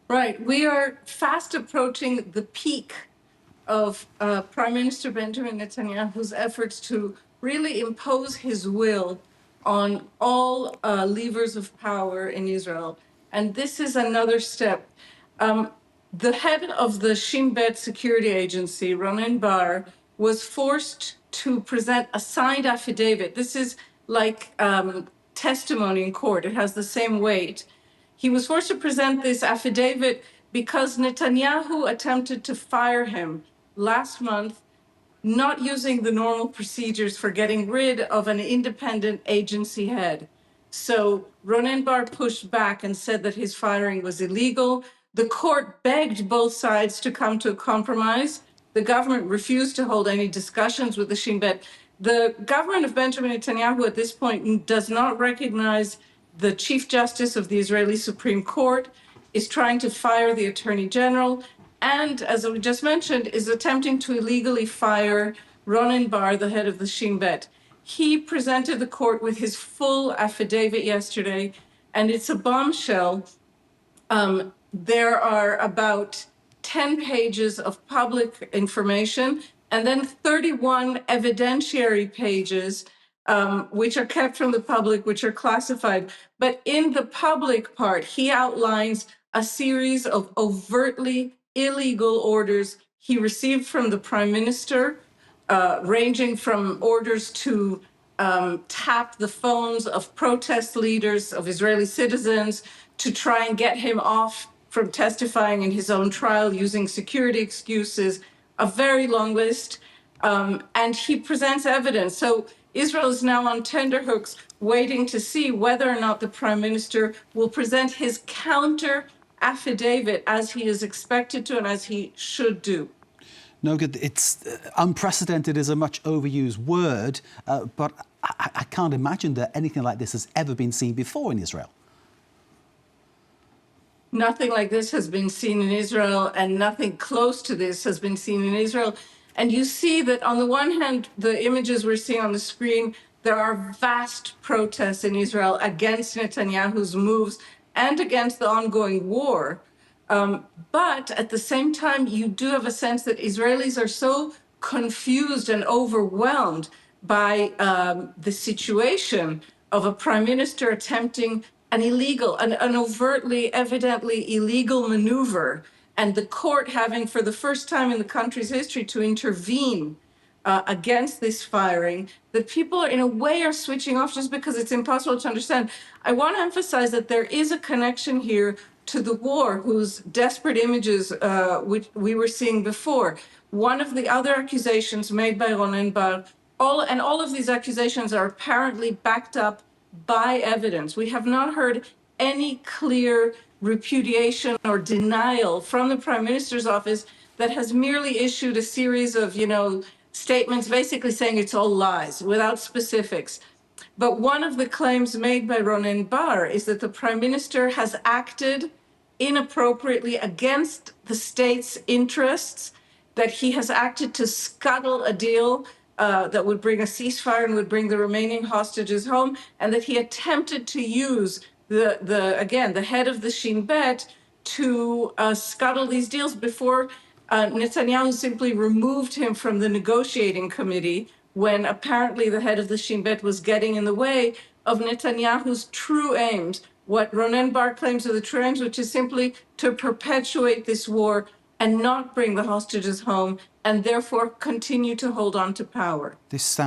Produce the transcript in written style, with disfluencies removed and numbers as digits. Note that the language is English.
Right. We are fast approaching the peak of Prime Minister Benjamin Netanyahu's efforts to really impose his will on all levers of power in Israel. And this is another step. The head of the Shin Bet security agency, Ronen Bar, was forced to present a signed affidavit. This is like testimony in court. It has the same weight. He was forced to present this affidavit because Netanyahu attempted to fire him last month, not using the normal procedures for getting rid of an independent agency head. So Ronen Bar pushed back and said that his firing was illegal. The court begged both sides to come to a compromise. The government refused to hold any discussions with the Shin Bet. The government of Benjamin Netanyahu at this point does not recognize the Chief Justice of the Israeli Supreme Court, is trying to fire the Attorney General, and, as we just mentioned, is attempting to illegally fire Ronen Bar, the head of the Shin Bet. He presented the court with his full affidavit yesterday, and it's a bombshell. There are about 10 pages of public information, and then 31 evidentiary pages, which are kept from the public, which are classified. But in the public part, he outlines a series of overtly illegal orders he received from the Prime Minister, ranging from orders to tap the phones of protest leaders, of Israeli citizens, to try and get him off from testifying in his own trial using security excuses, a very long list. And he presents evidence. So Israel is now on tenterhooks, waiting to see whether or not the Prime Minister will present his counter affidavit as he is expected to and as he should do. Noga, it's unprecedented is a much overused word, but I can't imagine that anything like this has ever been seen before in Israel. Nothing like this has been seen in Israel, and nothing close to this has been seen in Israel. And you see that on the one hand, the images we're seeing on the screen, there are vast protests in Israel against Netanyahu's moves and against the ongoing war. But at the same time, you do have a sense that Israelis are so confused and overwhelmed by the situation of a prime minister attempting an illegal, an overtly, evidently illegal maneuver, and the court having, for the first time in the country's history, to intervene against this firing, that people in a way are switching off just because it's impossible to understand. I want to emphasize that there is a connection here to the war, whose desperate images which we were seeing before. One of the other accusations made by Ronen Bar, all of these accusations are apparently backed up by evidence. We have not heard any clear repudiation or denial from the Prime Minister's office that has merely issued a series of, statements basically saying it's all lies without specifics. But one of the claims made by Ronen Bar is that the Prime Minister has acted inappropriately against the state's interests, that he has acted to scuttle a deal that would bring a ceasefire and would bring the remaining hostages home, and that he attempted to use the head of the Shin Bet to scuttle these deals before Netanyahu simply removed him from the negotiating committee when apparently the head of the Shin Bet was getting in the way of Netanyahu's true aims, what Ronen Bar claims are the true aims, which is simply to perpetuate this war and not bring the hostages home, and therefore continue to hold on to power. This